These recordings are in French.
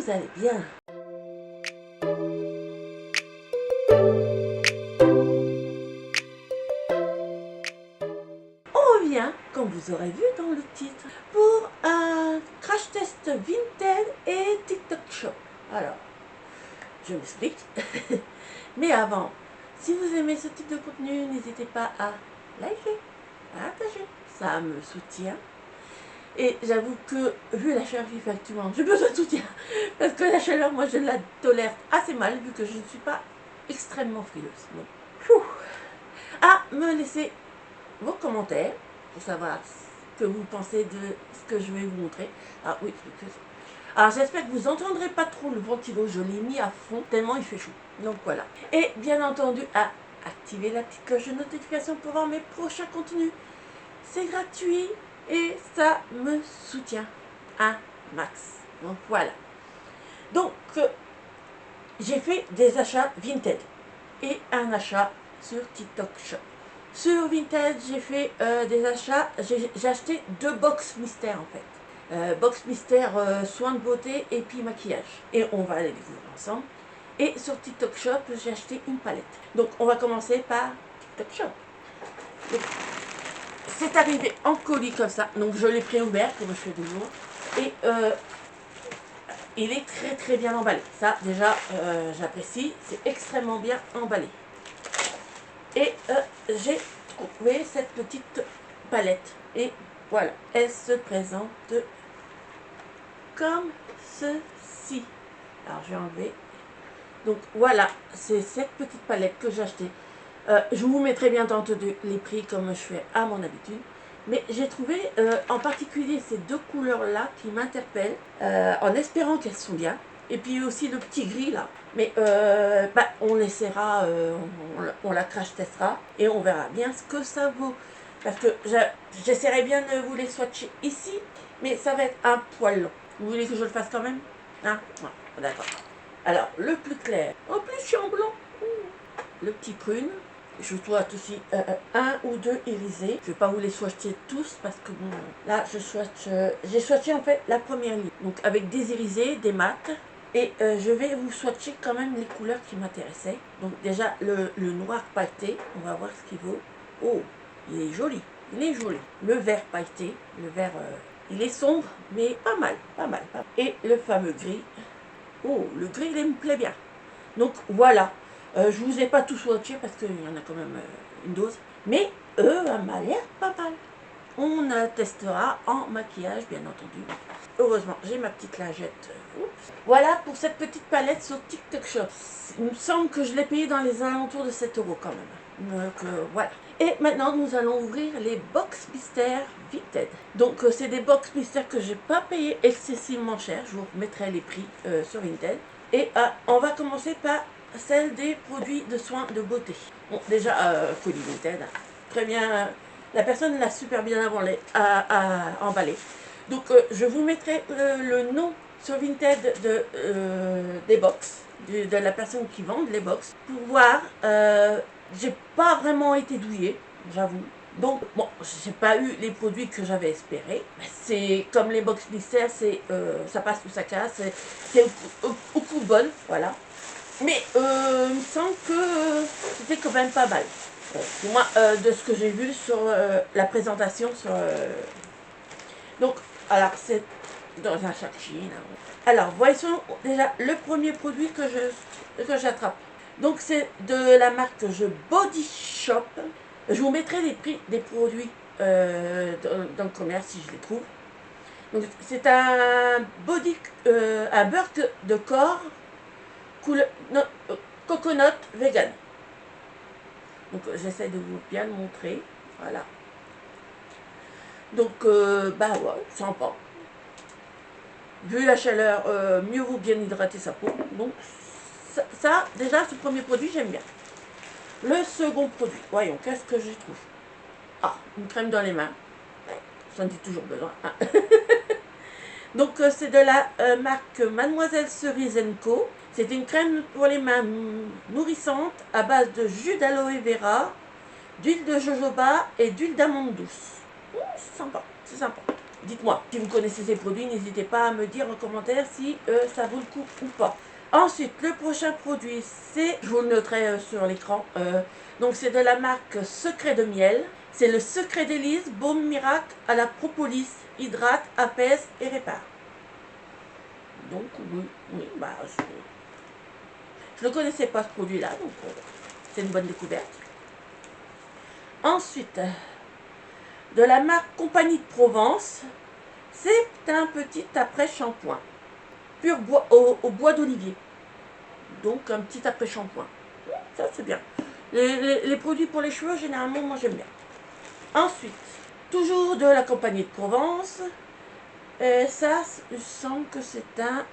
vous allez bien. On revient, comme vous aurez vu dans le titre, pour un crash test Vinted et TikTok Shop. Alors, je m'explique. Mais avant, si vous aimez ce type de contenu, n'hésitez pas à liker, à partager. Ça me soutient. Et j'avoue que, vu la chaleur qu'il fait actuellement, j'ai besoin de soutien. Parce que la chaleur, moi, je la tolère assez mal, vu que je ne suis pas extrêmement frileuse. Donc, à me laisser vos commentaires pour savoir ce que vous pensez de ce que je vais vous montrer. Ah oui, alors j'espère que vous n'entendrez pas trop le ventilo, je l'ai mis à fond tellement il fait chaud. Donc voilà. Et bien entendu à activer la petite cloche de notification pour voir mes prochains contenus. C'est gratuit et ça me soutient un max. Donc voilà. Donc j'ai fait des achats Vinted et un achat sur TikTok Shop. Sur Vinted, j'ai fait des achats, j'ai acheté 2 box mystères en fait. Box mystère soins de beauté et puis maquillage. Et on va les découvrir ensemble. Et sur TikTok Shop, j'ai acheté une palette. Donc on va commencer par TikTok Shop. C'est arrivé en colis comme ça, donc je l'ai préouvert comme je fais toujours. Et il est très très bien emballé. Ça déjà j'apprécie, c'est extrêmement bien emballé. Et j'ai trouvé cette petite palette. Et voilà, elle se présente comme ceci. Alors je vais enlever. Donc voilà, c'est cette petite palette que j'ai achetée. Je vous mettrai bien entendu les prix comme je fais à mon habitude. Mais j'ai trouvé en particulier ces 2 couleurs-là qui m'interpellent, en espérant qu'elles sont bien. Et puis aussi le petit gris là. Mais on essaiera, on la crash testera et on verra bien ce que ça vaut. Parce que j'essaierai bien de vous les swatcher ici, mais ça va être un poil long. Vous voulez que je le fasse quand même? Hein? Ouais, d'accord. Alors, le plus clair. En plus, je suis en blanc. Le petit prune. Je souhaite aussi un ou 2 irisés. Je ne vais pas vous les swatcher tous parce que bon, là, j'ai swatché en fait la première ligne. Donc, avec des irisés, des mats. Et je vais vous swatcher quand même les couleurs qui m'intéressaient. Donc, déjà, le noir pailleté. On va voir ce qu'il vaut. Oh, il est joli. Il est joli. Le vert pailleté. Le vert, il est sombre, mais pas mal. Pas mal. Pas mal. Et le fameux gris. Oh, le gris, il me plaît bien. Donc voilà, je vous ai pas tout swatché parce qu'il y en a quand même une dose. Mais m'a l'air pas mal. On testera en maquillage, bien entendu. Heureusement, j'ai ma petite lingette. Oups. Voilà pour cette petite palette sur TikTok Shop. Il me semble que je l'ai payé dans les alentours de 7 € quand même. Donc voilà. Et maintenant, nous allons ouvrir les box mystères Vinted. Donc c'est des box mystères que j'ai pas payé excessivement cher. Je vous remettrai les prix sur Vinted. Et on va commencer par celle des produits de soins de beauté. Bon, déjà, colis Vinted, très bien. La personne l'a super bien emballé. Donc, je vous mettrai le nom sur Vinted des box, de la personne qui vend les box, pour voir. J'ai pas vraiment été douillée, j'avoue. Donc, bon, j'ai pas eu les produits que j'avais espérés. C'est comme les box mystères, ça passe ou ça casse. C'est au coup de bol, voilà. Mais il me semble que c'était quand même pas mal. Pour moi, de ce que j'ai vu sur la présentation. Donc, alors, c'est dans un sachet. Alors, voyons déjà le premier produit que j'attrape. Donc, c'est de la marque Body Shop. Je vous mettrai les prix des produits dans le commerce si je les trouve. Donc, c'est un beurre de corps coconut vegan. Donc j'essaie de vous bien le montrer. Voilà. Donc ouais, sympa. Vu la chaleur, mieux vaut bien hydrater sa peau. Donc ça déjà ce premier produit j'aime bien. Le second produit, voyons, qu'est-ce que je trouve? Ah, une crème dans les mains. J'en ai toujours besoin. Hein. Donc c'est de la marque Mademoiselle Cerise Co. C'est une crème pour les mains nourrissante à base de jus d'aloe vera, d'huile de jojoba et d'huile d'amande douce. C'est sympa, c'est sympa. Dites-moi, si vous connaissez ces produits, n'hésitez pas à me dire en commentaire si ça vaut le coup ou pas. Ensuite, le prochain produit, c'est, je vous le noterai sur l'écran, donc c'est de la marque Secret de Miel. C'est le Secret d'Élise Baume Miracle à la propolis, hydrate, apaise et répare. Donc oui, bah je ne connaissais pas ce produit-là, donc c'est une bonne découverte. Ensuite, de la marque Compagnie de Provence, c'est un petit après-shampoing, pur bois, au bois d'olivier. Donc un petit après-shampoing. Ça c'est bien. Les produits pour les cheveux, généralement, moi j'aime bien. Ensuite, toujours de la Compagnie de Provence, ça, il me semble que c'est un...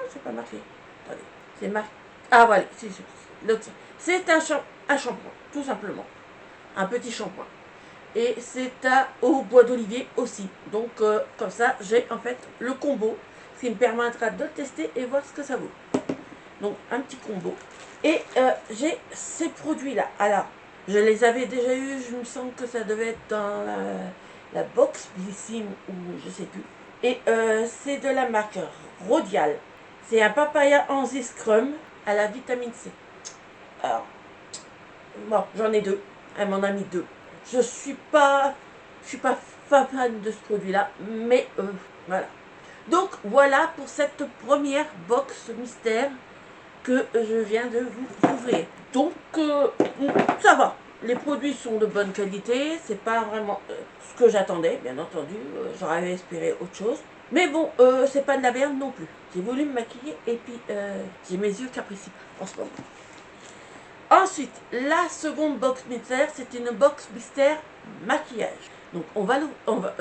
c'est pas marqué. Attendez, c'est marqué. Ah voilà, c'est un shampoing, tout simplement. Un petit shampoing. Et c'est au bois d'olivier aussi. Donc comme ça, j'ai en fait le combo, ce qui me permettra de le tester et voir ce que ça vaut. Donc un petit combo. Et j'ai ces produits-là. Alors, je les avais déjà eus, je me sens que ça devait être dans la box Blissim ou je sais plus. Et c'est de la marque Rodial. C'est un papaya Anzi Scrum à la vitamine C. Alors, bon, j'en ai deux. Elle m'en a mis deux. Je suis pas fan de ce produit-là, mais voilà. Donc voilà pour cette première box mystère que je viens de vous ouvrir. Donc ça va. Les produits sont de bonne qualité. C'est pas vraiment ce que j'attendais, bien entendu. J'aurais espéré autre chose. Mais bon, c'est pas de la merde non plus. J'ai voulu me maquiller et puis j'ai mes yeux capricieux en ce moment. Ensuite, la seconde box mystère, c'est une box mystère maquillage. Donc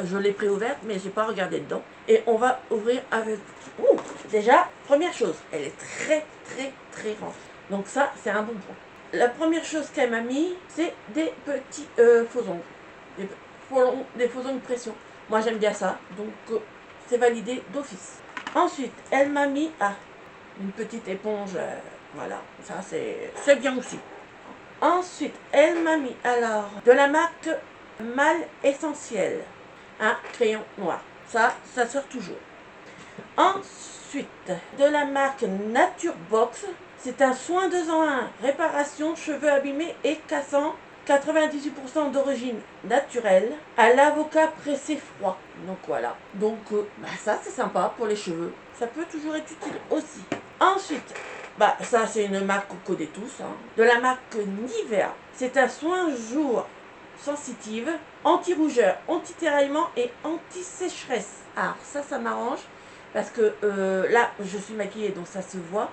je l'ai préouverte, mais j'ai pas regardé dedans. Et on va ouvrir avec... Ouh, déjà, première chose, elle est très remplie. Donc ça, c'est un bon point. La première chose qu'elle m'a mis, c'est des petits faux ongles. Des faux ongles pression. Moi, j'aime bien ça, donc c'est validé d'office. Ensuite, elle m'a mis une petite éponge... voilà, ça c'est bien aussi. Ensuite, elle m'a mis alors de la marque Mal Essentiel, un crayon noir. Ça sort toujours. Ensuite, de la marque Nature Box, c'est un soin 2 en 1, réparation cheveux abîmés et cassants, 98% d'origine naturelle, à l'avocat pressé froid. Donc voilà. Donc ça c'est sympa pour les cheveux. Ça peut toujours être utile aussi. Ensuite, ça c'est une marque qu'on connaît tous, hein. De la marque Nivea. C'est un soin jour sensitive, anti-rougeur, anti-tiraillement et anti-sécheresse. Alors ça m'arrange parce que là je suis maquillée donc ça se voit.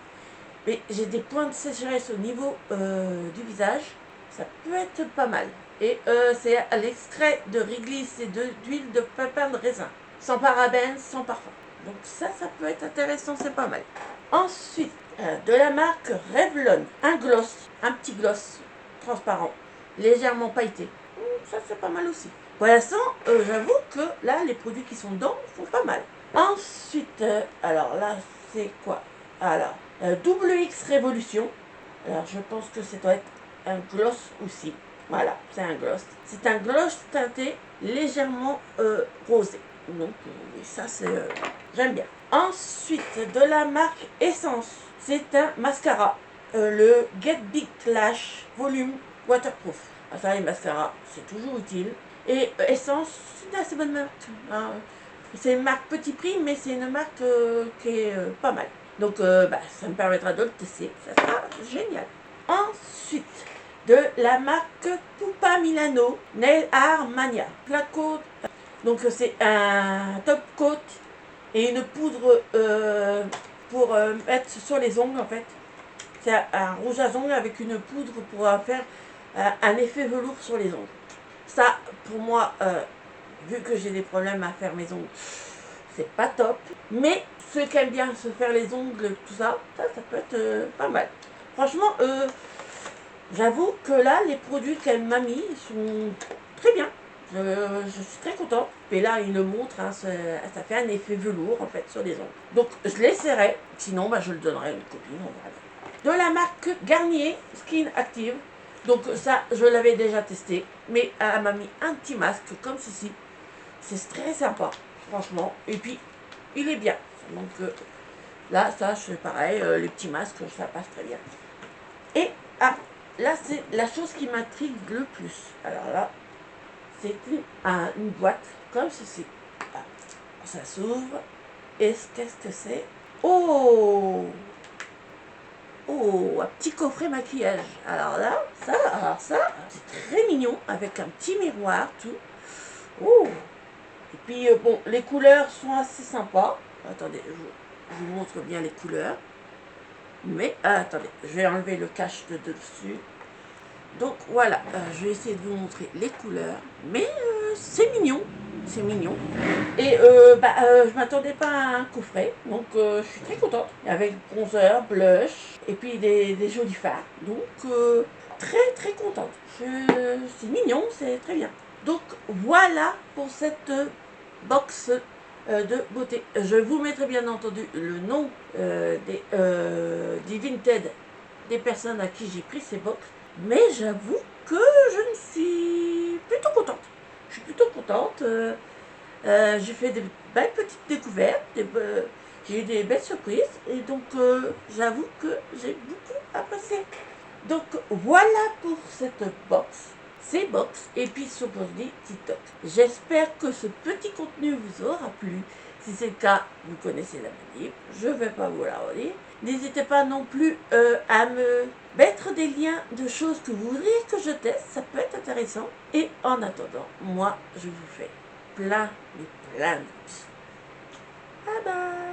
Mais j'ai des points de sécheresse au niveau du visage. Ça peut être pas mal. Et c'est à l'extrait de réglisse et d'huile de pépins de raisin. Sans parabènes, sans parfum. Donc ça peut être intéressant, c'est pas mal. Ensuite, de la marque Revlon, un gloss, un petit gloss transparent, légèrement pailleté. Ça c'est pas mal aussi. Pour l'instant, j'avoue que là, les produits qui sont dedans sont pas mal. Ensuite, alors là, c'est quoi? Alors, Double X Révolution. Alors, je pense que ça doit être un gloss aussi. Voilà, c'est un gloss. C'est un gloss teinté légèrement rosé. Donc, ça, c'est... j'aime bien. Ensuite, de la marque Essence. C'est un mascara. Le Get Big Lash Volume Waterproof. Ah, ça, les mascaras, c'est toujours utile. Et Essence, c'est une assez bonne marque. Hein. C'est une marque petit prix, mais c'est une marque qui est pas mal. Donc, ça me permettra de le tester. Ça sera génial. Ensuite, de la marque Pupa Milano Nail Art Mania. Plein coat. Donc, c'est un top coat et une poudre pour mettre sur les ongles, en fait. C'est un rouge à ongles avec une poudre pour faire un effet velours sur les ongles. Ça, pour moi, vu que j'ai des problèmes à faire mes ongles, c'est pas top. Mais ceux qui aiment bien se faire les ongles, tout ça, ça peut être pas mal. Franchement, j'avoue que là, les produits qu'elle m'a mis sont très bien. Je suis très contente. Et là, il le montre, hein, ça fait un effet velours en fait sur les ongles. Donc, je l'essaierai. Sinon, je le donnerai à une copine. De la marque Garnier Skin Active. Donc ça, je l'avais déjà testé. Mais elle m'a mis un petit masque comme ceci. c'est très sympa, franchement. Et puis, il est bien. Donc là, ça, c'est pareil, les petits masques, ça passe très bien. Et, là, c'est la chose qui m'intrigue le plus. Alors là, c'est une boîte comme ceci. Ah, ça s'ouvre. Et qu'est-ce que c'est? Oh! Oh, un petit coffret maquillage. Alors ça, c'est très mignon, avec un petit miroir, tout. Oh! Et puis, bon, les couleurs sont assez sympas. Attendez, je vous montre bien les couleurs. Mais, attendez, je vais enlever le cache de dessus. Donc, voilà, je vais essayer de vous montrer les couleurs. Mais, c'est mignon. C'est mignon. Et je m'attendais pas à un coffret, donc je suis très contente. Avec bronzer, blush, et puis des jolis fards. Donc très très contente. C'est mignon, c'est très bien. Donc voilà pour cette box de beauté. Je vous mettrai bien entendu le nom des Vinted, des personnes à qui j'ai pris ces box. Mais j'avoue que je ne suis plutôt contente. Je suis plutôt contente. J'ai fait des belles petites découvertes, j'ai eu des belles surprises et donc j'avoue que j'ai beaucoup apprécié. Donc voilà pour cette box, ces box et puis ce dit TikTok. J'espère que ce petit contenu vous aura plu. Si c'est le cas, vous connaissez la manip, je ne vais pas vous la redire. N'hésitez pas non plus à me mettre des liens de choses que vous voudriez que je teste, ça peut être intéressant. Et en attendant, moi je vous fais plein, mais plein de bisous. Bye bye.